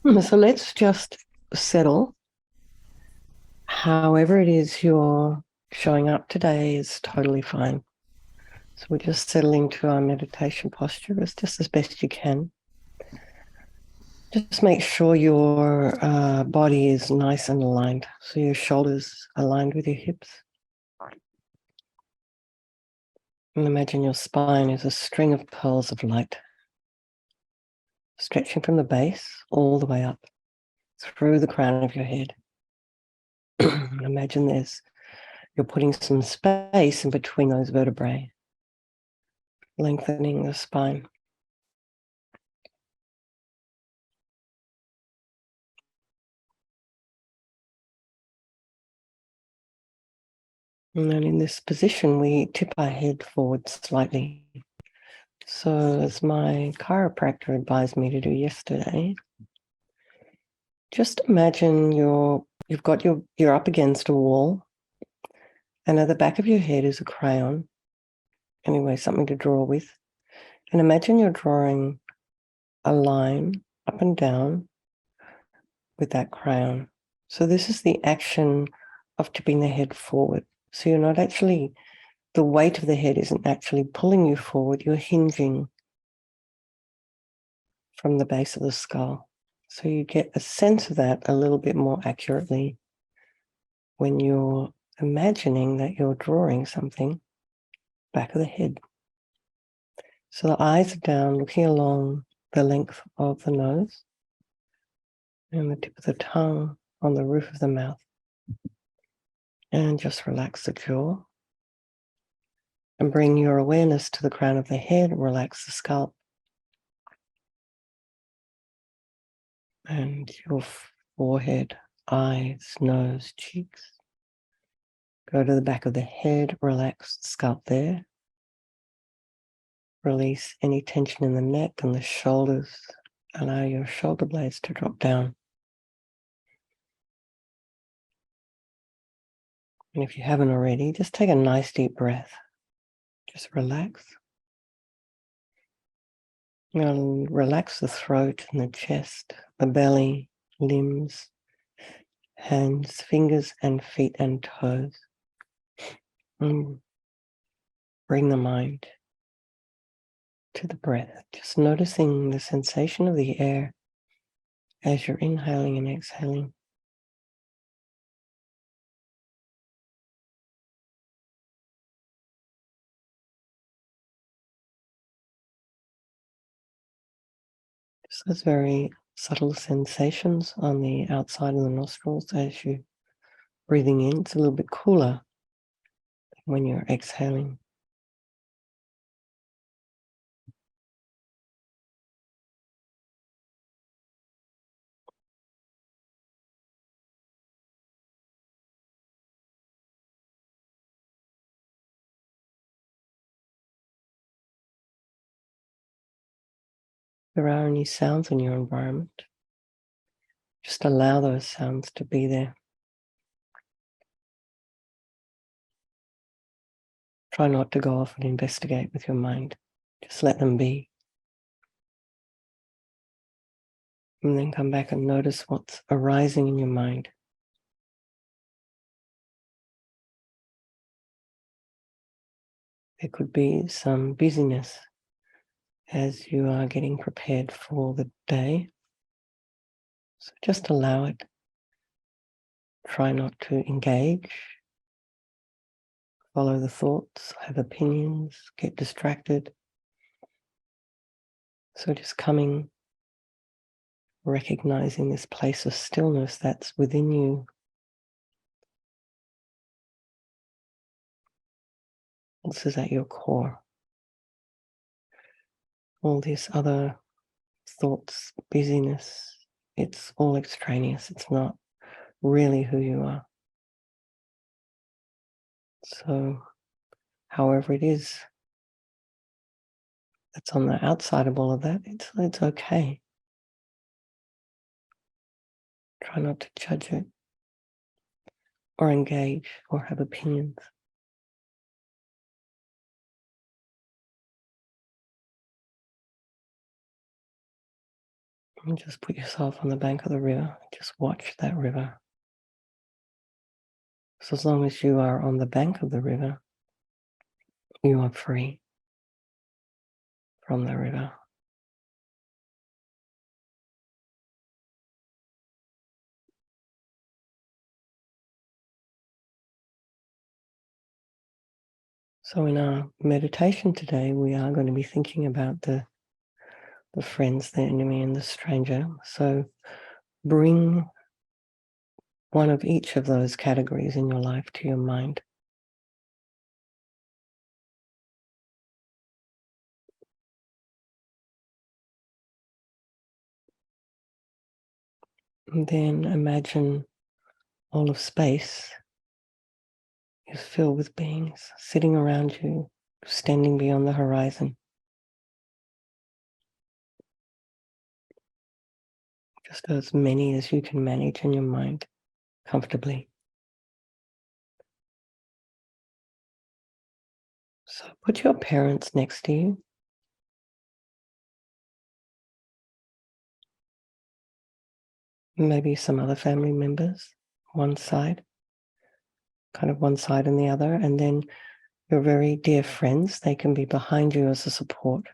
So let's just settle. However it is you're showing up today is totally fine. So we're just settling to our meditation posture as just as best you can. Just make sure your body is nice and aligned. So your shoulders aligned with your hips. And imagine your spine is a string of pearls of light, stretching from the base all the way up through the crown of your head. Imagine you're putting some space in between those vertebrae, lengthening the spine. And then in this position, we tip our head forward slightly. So as my chiropractor advised me to do yesterday, just imagine you're up against a wall, and at the back of your head is a crayon, anyway, something to draw with. And imagine you're drawing a line up and down with that crayon. So this is the action of tipping the head forward. So you're not actually, the weight of the head isn't actually pulling you forward, you're hinging from the base of the skull. So you get a sense of that a little bit more accurately when you're imagining that you're drawing something back of the head. So the eyes are down, looking along the length of the nose and the tip of the tongue on the roof of the mouth. And just relax the jaw and bring your awareness to the crown of the head, relax the scalp and your forehead, eyes, nose, cheeks. Go to the back of the head, relax the scalp there. Release any tension in the neck and the shoulders. Allow your shoulder blades to drop down. And if you haven't already, just take a nice deep breath. Just relax. And relax the throat and the chest, the belly, limbs, hands, fingers and feet and toes. And bring the mind to the breath, just noticing the sensation of the air as you're inhaling and exhaling. Just those very subtle sensations on the outside of the nostrils as you're breathing in. It's a little bit cooler when you're exhaling. If there are any sounds in your environment, just allow those sounds to be there. Try not to go off and investigate with your mind. Just let them be. And then come back and notice what's arising in your mind. There could be some busyness as you are getting prepared for the day. So just allow it. Try not to engage. Follow the thoughts, have opinions, get distracted. So just coming, recognizing this place of stillness that's within you. This is at your core. All these other thoughts, busyness, it's all extraneous. It's not really who you are. So however it is that's on the outside of all of that, it's okay. Try not to judge it or engage or have opinions. And just put yourself on the bank of the river. Just watch that river. So as long as you are on the bank of the river, you are free from the river. So in our meditation today, we are going to be thinking about the friends, the enemy, and the stranger. So bring one of each of those categories in your life to your mind. And then imagine all of space is filled with beings sitting around you, standing beyond the horizon. Just as many as you can manage in your mind comfortably. So put your parents next to you. Maybe some other family members, one side, kind of one side and the other. And then your very dear friends, they can be behind you as a support.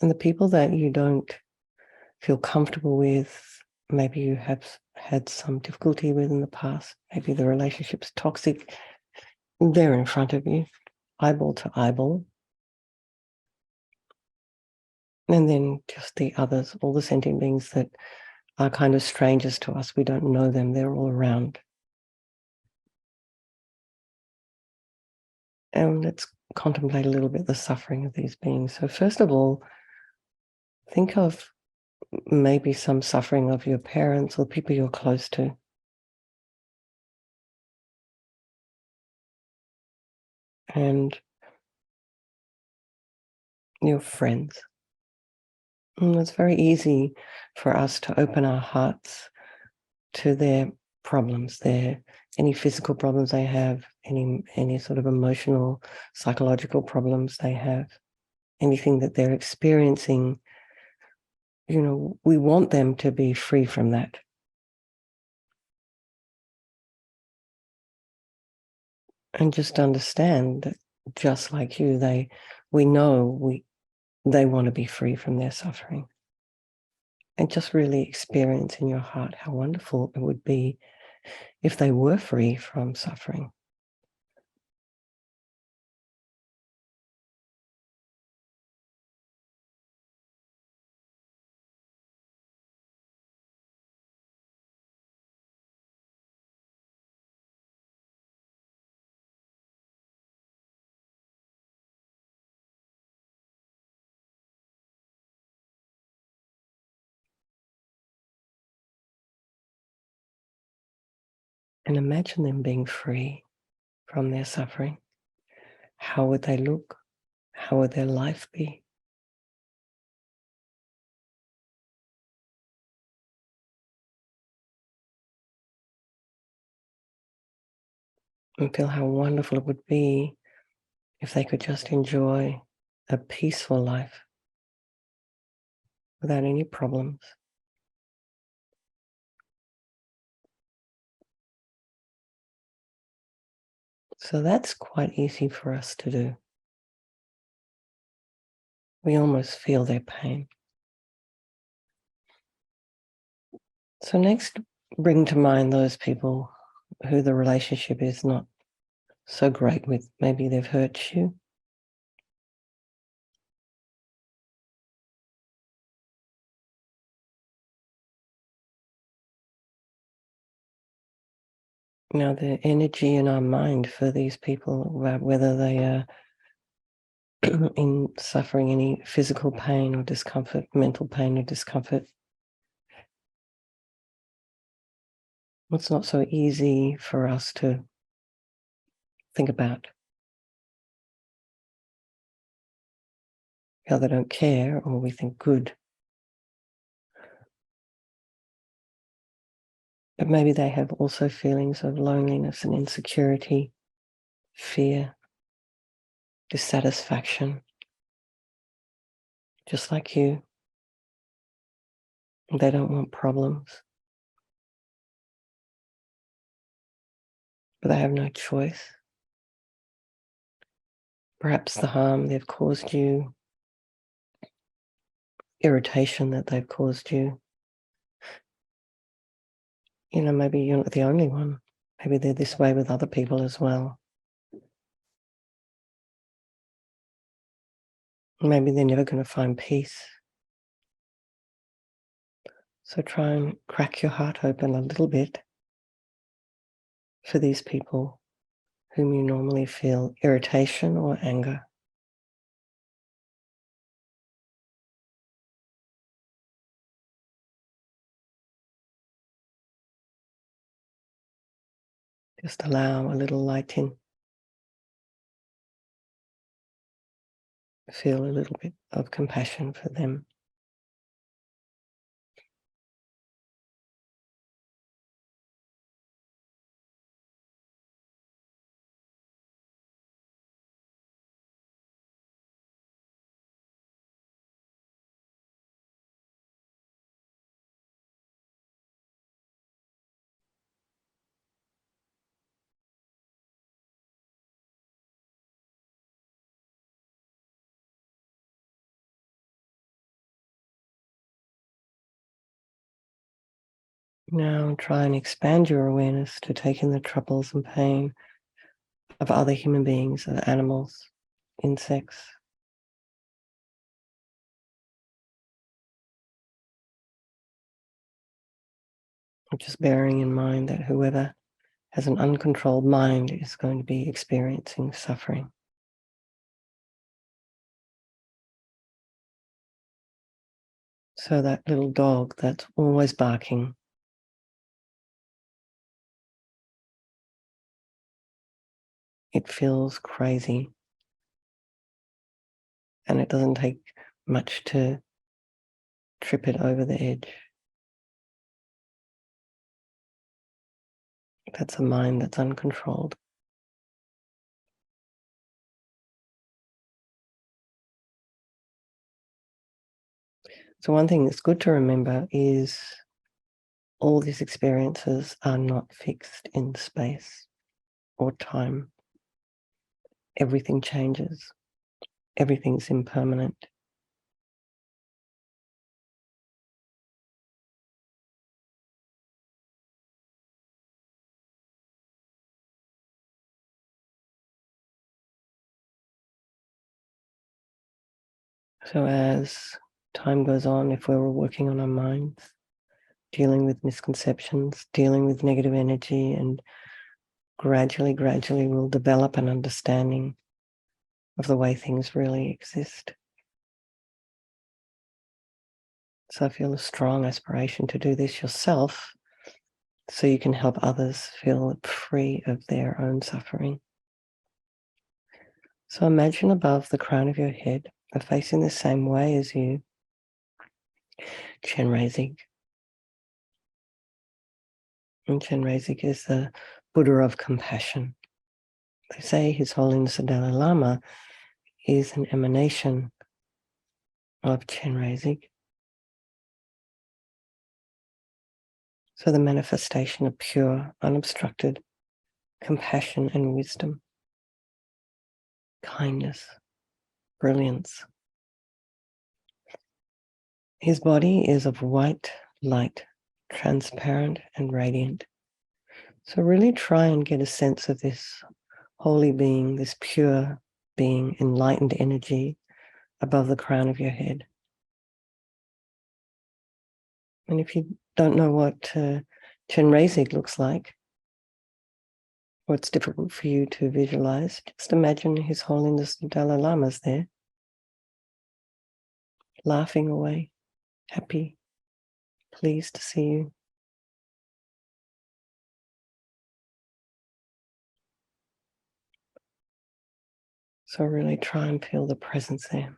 And the people that you don't feel comfortable with, maybe you have had some difficulty with in the past, maybe the relationship's toxic, they're in front of you, eyeball to eyeball. And then just the others, all the sentient beings that are kind of strangers to us. We don't know them, they're all around. And let's contemplate a little bit the suffering of these beings. So first of all, think of maybe some suffering of your parents or people you're close to. And your friends. And it's very easy for us to open our hearts to their problems, any physical problems they have, any sort of emotional, psychological problems they have, anything that they're experiencing. We want them to be free from that. And just understand that just like you, they want to be free from their suffering. And just really experience in your heart how wonderful it would be if they were free from suffering. And imagine them being free from their suffering. How would they look? How would their life be? And feel how wonderful it would be if they could just enjoy a peaceful life without any problems. So that's quite easy for us to do. We almost feel their pain. So next, bring to mind those people who the relationship is not so great with. Maybe they've hurt you. Now, the energy in our mind for these people, whether they are in suffering any physical pain or discomfort, mental pain or discomfort, it's not so easy for us to think about. How they don't care, or we think good. But maybe they have also feelings of loneliness and insecurity, fear, dissatisfaction, just like you. They don't want problems, but they have no choice. Perhaps the harm they've caused you, irritation that they've caused you, maybe you're not the only one. Maybe they're this way with other people as well. Maybe they're never going to find peace. So try and crack your heart open a little bit for these people whom you normally feel irritation or anger. Just allow a little light in. Feel a little bit of compassion for them. Now try and expand your awareness to take in the troubles and pain of other human beings, of animals, insects. Just bearing in mind that whoever has an uncontrolled mind is going to be experiencing suffering. So that little dog that's always barking, it feels crazy. And it doesn't take much to trip it over the edge. That's a mind that's uncontrolled. So one thing that's good to remember is all these experiences are not fixed in space or time. Everything changes. Everything's impermanent. So as time goes on, if we're working on our minds, dealing with misconceptions, dealing with negative energy, and gradually we'll develop an understanding of the way things really exist. So I feel a strong aspiration to do this yourself so you can help others feel free of their own suffering. So imagine above the crown of your head, facing the same way as you, Chenrezig. And Chenrezig is the Buddha of compassion. They say His Holiness the Dalai Lama is an emanation of Chenrezig. So the manifestation of pure, unobstructed compassion and wisdom, kindness, brilliance. His body is of white light, transparent and radiant. So really try and get a sense of this holy being, this pure being, enlightened energy above the crown of your head. And if you don't know what Chenrezig looks like, or it's difficult for you to visualize, just imagine His Holiness the Dalai Lama's there, laughing away, happy, pleased to see you. So really try and feel the presence there.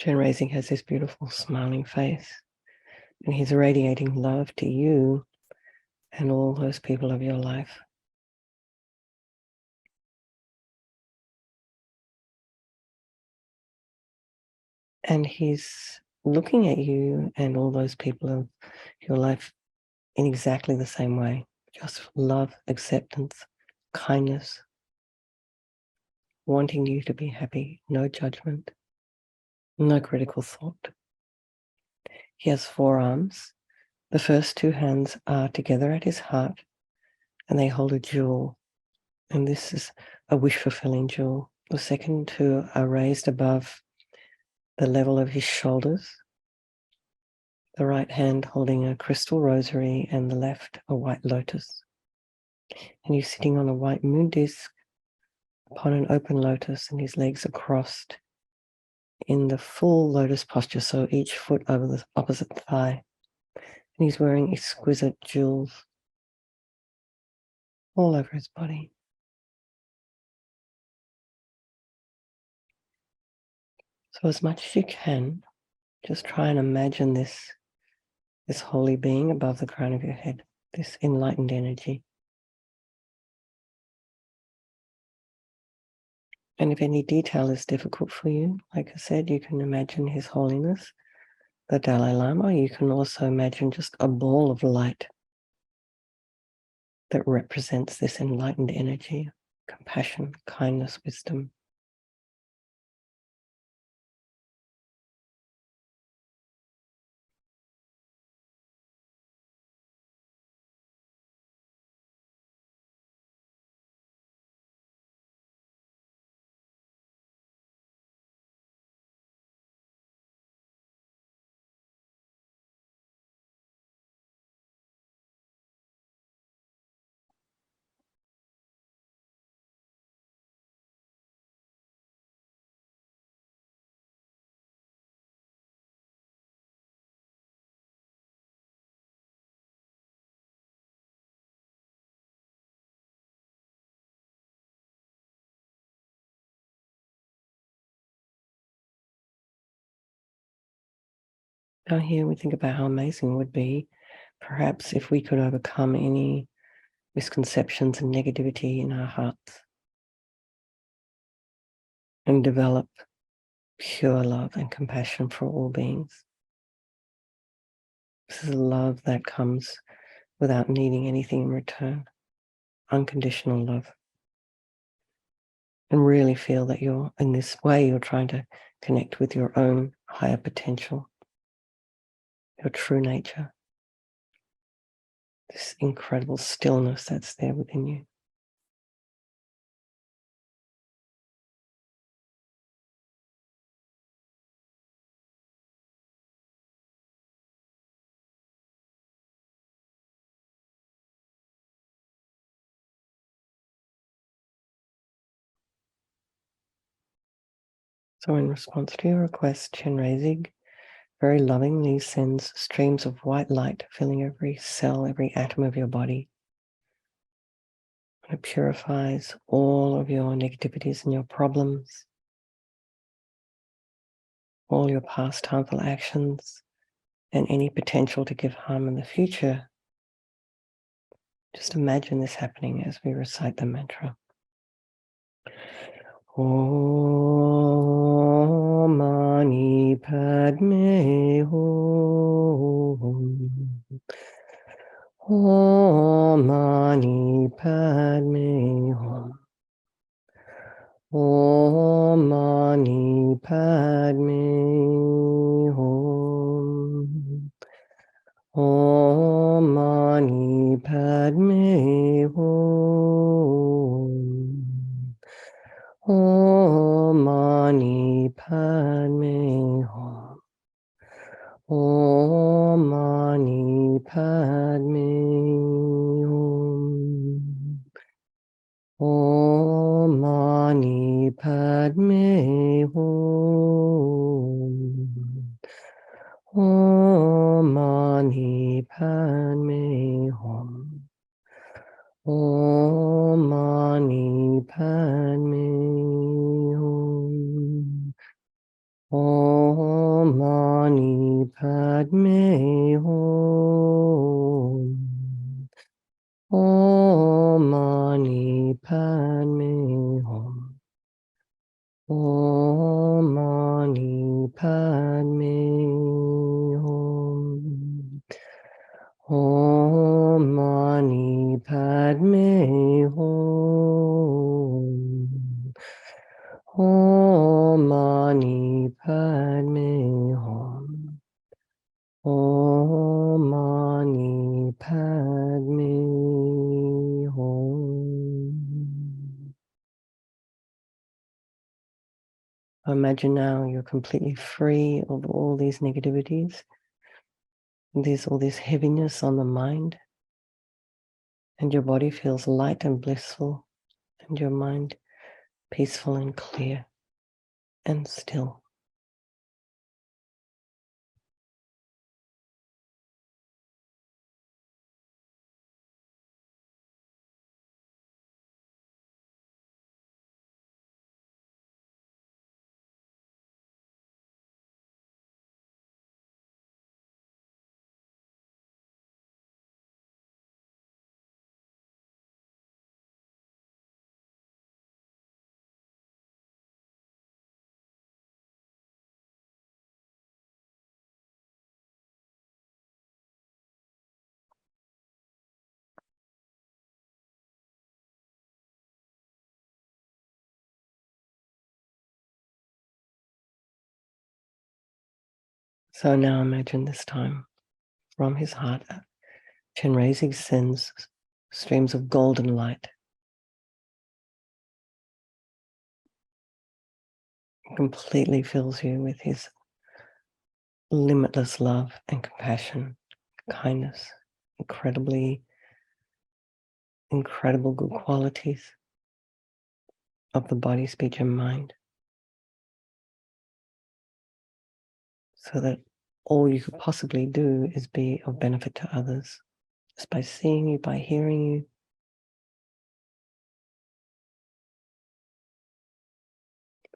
Raising has this beautiful smiling face, and he's radiating love to you and all those people of your life. And he's looking at you and all those people of your life in exactly the same way. Just love, acceptance, kindness, wanting you to be happy, no judgment, no critical thought. He has 4 arms. The first 2 hands are together at his heart, and they hold a jewel. And this is a wish-fulfilling jewel. The second 2 are raised above the level of his shoulders. The right hand holding a crystal rosary and the left a white lotus. And he's sitting on a white moon disc upon an open lotus, and his legs are crossed in the full lotus posture, so each foot over the opposite thigh. And he's wearing exquisite jewels all over his body. So as much as you can, just try and imagine this holy being above the crown of your head, this enlightened energy. And if any detail is difficult for you, like I said, you can imagine His Holiness, the Dalai Lama. You can also imagine just a ball of light that represents this enlightened energy, compassion, kindness, wisdom. Now here we think about how amazing it would be, perhaps if we could overcome any misconceptions and negativity in our hearts and develop pure love and compassion for all beings. This is love that comes without needing anything in return, unconditional love. And really feel that you're, in this way, you're trying to connect with your own higher potential, your true nature, this incredible stillness that's there within you. So in response to your request, Chenrezig very lovingly sends streams of white light filling every cell, every atom of your body. And it purifies all of your negativities and your problems, all your past harmful actions, and any potential to give harm in the future. Just imagine this happening as we recite the mantra. Om Mani Padme Hum. Om Mani Padme Hum. Om Mani Padme Hum. Om Mani Padme Hum. Om Mani Padme Hum. Om Mani Padme Hum. Om Mani Padme Hum. Om Mani Mani Padme Hum. Om Mani Padme Hum. Om Mani Padme Hum. Om Mani Padme Hum. Om Mani Padme Hum. Om Mani Padme Hum. Om Mani Padme Hum. Om Mani Padme Hum. Imagine now you're completely free of all these negativities, all this heaviness on the mind, and your body feels light and blissful, and your mind peaceful and clear and still. So now imagine this time from his heart, Chenrezig sends streams of golden light. He completely fills you with his limitless love and compassion, kindness, incredible good qualities of the body, speech, and mind, so that all you could possibly do is be of benefit to others, just by seeing you, by hearing you,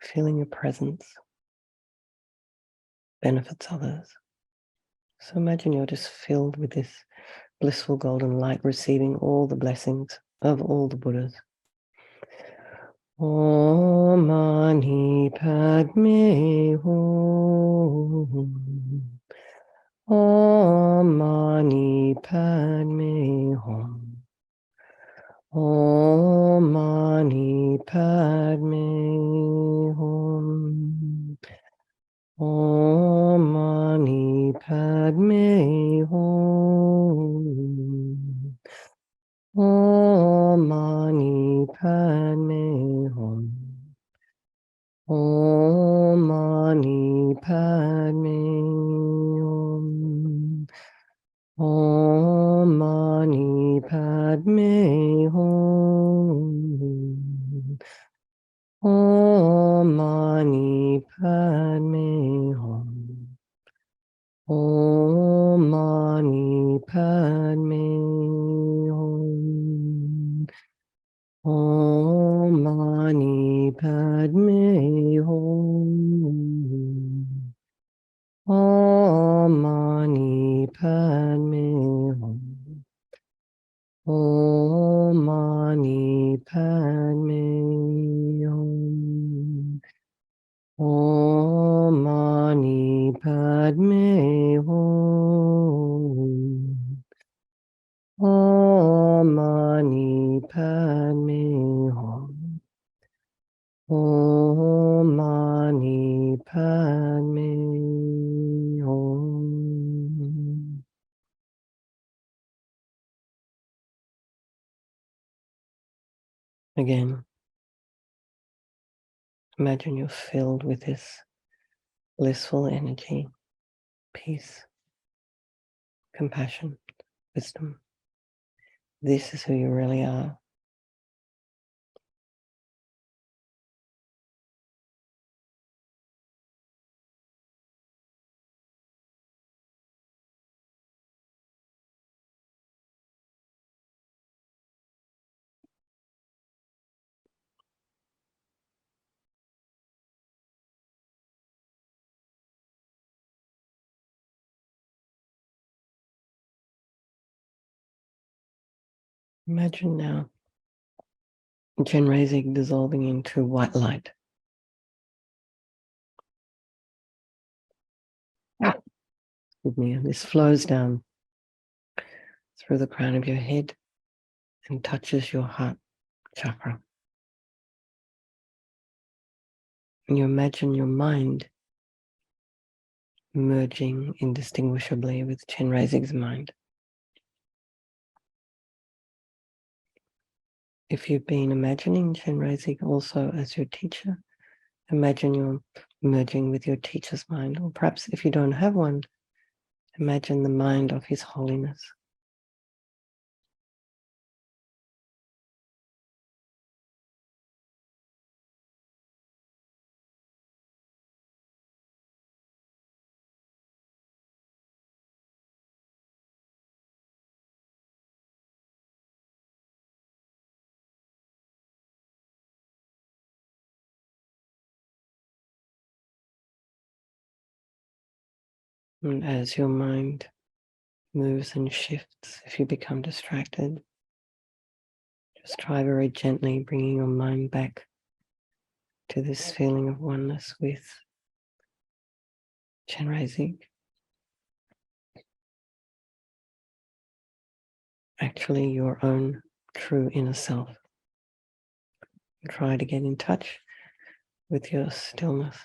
feeling your presence benefits others. So imagine you're just filled with this blissful golden light, receiving all the blessings of all the Buddhas. Om Mani Padme Hum. Om Mani Padme Hum. Om Mani Padme Hum. Om Mani Padme Hum. Om Mani Padme Hum. Om Mani Padme Hum. Om Mani Padme Hum. Om Mani Padme Hum. Om Mani Padme Hum. Om Mani Padme Hum. Om Mani Padme Hum. Om Mani Padme Hum. Om Mani Padme Hum. Om Mani Padme Hum. Om Mani Padme Hum. Again, imagine you're filled with this blissful energy, peace, compassion, wisdom. This is who you really are. Imagine now Chenrezig dissolving into white light. With me, and this flows down through the crown of your head and touches your heart chakra. And you imagine your mind merging indistinguishably with Chenrezig's mind. If you've been imagining Chenrezig also as your teacher, imagine you're merging with your teacher's mind, or perhaps if you don't have one, imagine the mind of His Holiness. And as your mind moves and shifts, if you become distracted, just try very gently bringing your mind back to this feeling of oneness with Chenrezig. Actually, your own true inner self. Try to get in touch with your stillness.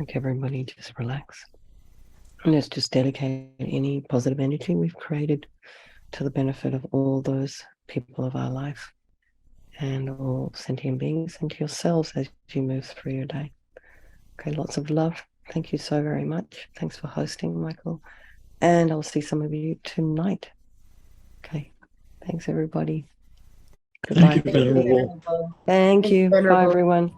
Okay, everybody, just relax. And let's just dedicate any positive energy we've created to the benefit of all those people of our life and all sentient beings and to yourselves as you move through your day. Okay, lots of love. Thank you so very much. Thanks for hosting, Michael. And I'll see some of you tonight. Okay, thanks, everybody. Goodbye. Thank you, Venerable. Thank you. Bye, everyone.